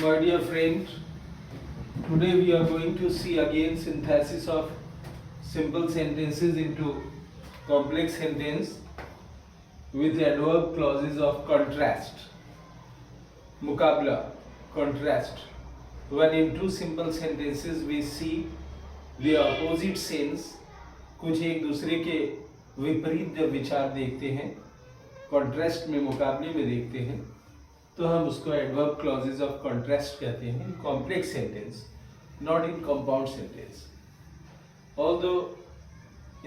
My dear friend, today we are going to see again synthesis of simple sentences into complex sentence with adverb clauses of contrast. Mukabla, contrast. When in two simple sentences we see the opposite sense, कुछ एक दूसरे के विपरीत जब विचार देखते हैं, contrast में मुकाबले में देखते हैं, तो हम उसको एडवर्ब क्लॉजेज ऑफ कॉन्ट्रास्ट कहते हैं in complex sentence, not in compound sentence. Although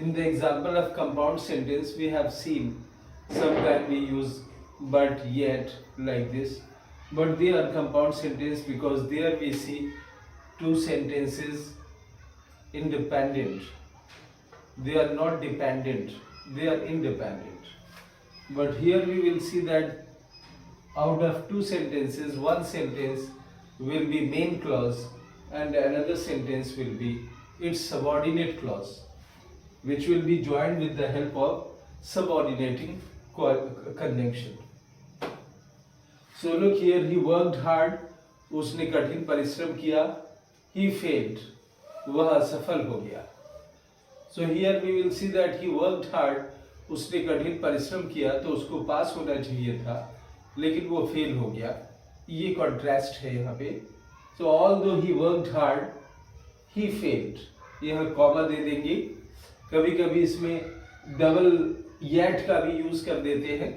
in the example of compound sentence we have seen sometimes we use but yet like this, but they are compound sentence because there we see two sentences independent. They are not dependent, they are independent. But here we will see that out of two sentences, one sentence will be main clause and another sentence will be its subordinate clause, which will be joined with the help of subordinating conjunction. So look here, he worked hard, उसने कठिन परिश्रम किया, he failed, वह असफल हो गया. So here we will see that he worked hard, उसने कठिन परिश्रम किया तो उसको पास होना चाहिए था, लेकिन वो फेल हो गया. ये कॉन्ट्रास्ट है यहाँ पे. So although he worked hard, he failed. यहाँ कॉमा दे देंगे. कभी कभी इसमें डबल yet का भी यूज कर देते हैं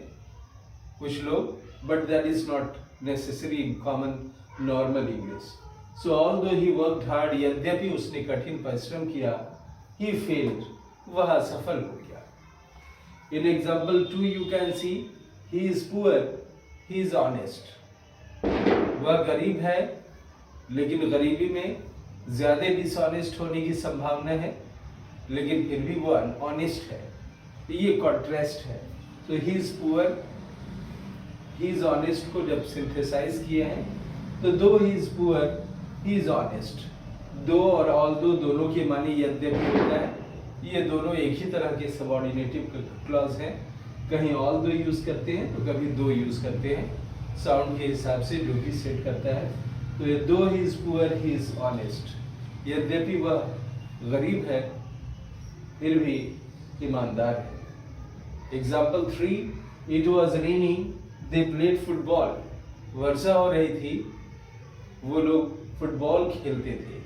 कुछ लोग, but that is not necessary in common normal English. So although he worked hard, यद्यपि उसने कठिन परिश्रम किया, he failed, वह असफल हो गया. In example 2 you can see he is poor, he is honest. वह गरीब है, लेकिन गरीबी में ज्यादा डिसऑनेस्ट होने की संभावना है, लेकिन फिर भी वो अनऑनेस्ट है. ये कॉन्ट्रास्ट है. तो ही is poor, he is honest को जब सिंथेसाइज किए हैं तो दो he is poor, he is honest. दो और ऑल दो दोनों के माने यद्यपि होता है. ये दोनों एक ही तरह के सबऑर्डिनेटिव क्लॉज हैं. कहीं ऑल दो यूज करते हैं तो कभी दो यूज करते हैं, साउंड के हिसाब से जो भी सेट करता है. तो ये though he is poor, he is honest, यद्यपि वह गरीब है फिर भी ईमानदार है. Example 3, it was raining, they played football. वर्षा हो रही थी, वो लोग फुटबॉल खेलते थे.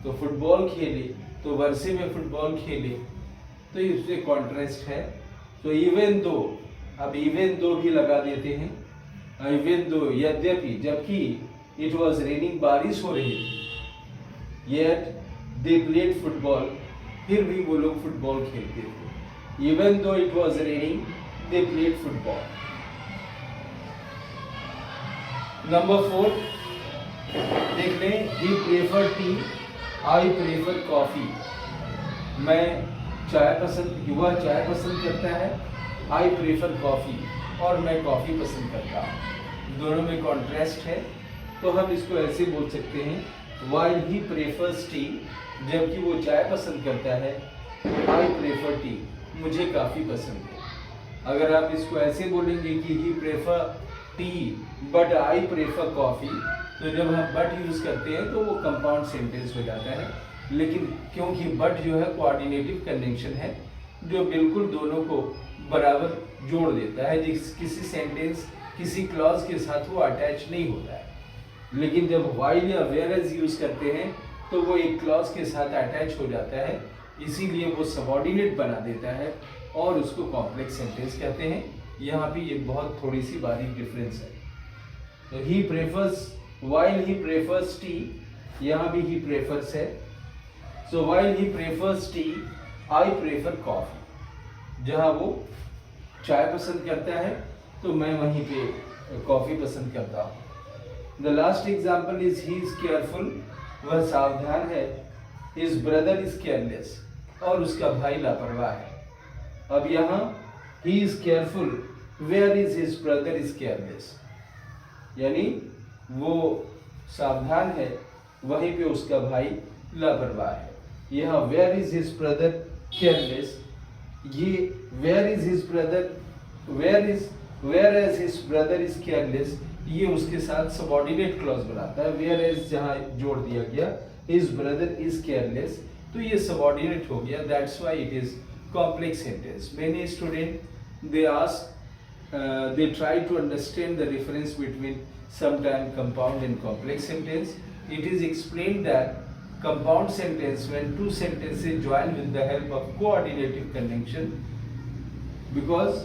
तो फुटबॉल खेले, तो वर्षे में फुटबॉल खेले, तो इससे कॉन्ट्रास्ट है. तो इवन दो, अब इवन दो भी लगा देते हैं. इवन दो, यद्यपि, जबकि इट वॉज रेनिंग, बारिश हो रही थी, येट दे प्लेड फुटबॉल, फिर भी वो लोग फुटबॉल खेलते थे. Even though it was raining, they played football. Number 4 देख लें. He prefer tea, I prefer coffee. मैं चाय पसंद, युवा चाय पसंद करता है, आई प्रेफर कॉफी, और मैं कॉफी पसंद करता हूँ. दोनों में कॉन्ट्रास्ट है. तो हम इसको ऐसे बोल सकते हैं, while he prefers tea, जबकि वो चाय पसंद करता है, I prefer tea, मुझे काफ़ी पसंद है. अगर आप इसको ऐसे बोलेंगे कि he prefer tea but I prefer coffee, तो जब हम but यूज़ करते हैं तो वो कंपाउंड सेंटेंस हो जाता है. लेकिन क्योंकि but जो है कोऑर्डिनेटिव कंजंक्शन है, जो बिल्कुल दोनों को बराबर जोड़ देता है. किसी सेंटेंस किसी क्लॉज के साथ वो अटैच नहीं होता है. लेकिन जब while या whereas यूज करते हैं तो वो एक क्लॉज के साथ अटैच हो जाता है, इसीलिए वो सबऑर्डिनेट बना देता है और उसको कॉम्प्लेक्स सेंटेंस कहते हैं. यहाँ पे ये बहुत थोड़ी सी बारीक डिफरेंस है. तो ही prefers, while he prefers tea, यहाँ भी he prefers है. so while he prefers tea, I prefer coffee. जहाँ वो चाय पसंद करता है तो मैं वहीं पे कॉफ़ी पसंद करता हूँ. The last example is he is careful, वह सावधान है. His brother is careless, और उसका भाई लापरवाह है. अब यहाँ he is careful, where is his brother is careless, यानी वो सावधान है, वहीं पे उसका भाई लापरवाह है. यहाँ where is his brother careless, ये where is his brother, whereas his brother is careless, ये उसके साथ सबऑर्डिनेट क्लॉज बनाता है, वेयर एज जहाँ जोड़ दिया गया हिज ब्रदर इज केयरलेस, तो ये सबऑर्डिनेट हो गया, that's why it is complex sentence. Many student they ask, they try to understand the difference between sometime compound and complex sentence. It is explained that compound sentence, when two sentences join with the help of coordinative conjunction, because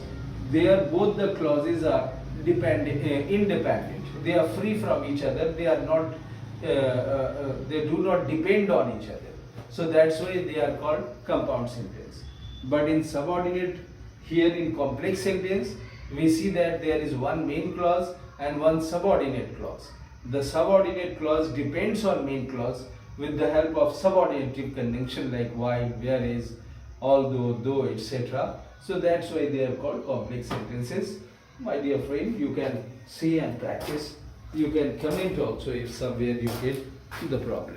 they are both the clauses are independent, they are free from each other, they are not they do not depend on each other, so that's why they are called compound sentence. But in subordinate, here in complex sentence, we see that there is one main clause and one subordinate clause. The subordinate clause depends on main clause with the help of subordinative conjunction like while, whereas, although, though, etc. So that's why they are called complex sentences. My dear friend, you can see and practice. You can comment also if somewhere you get the problem.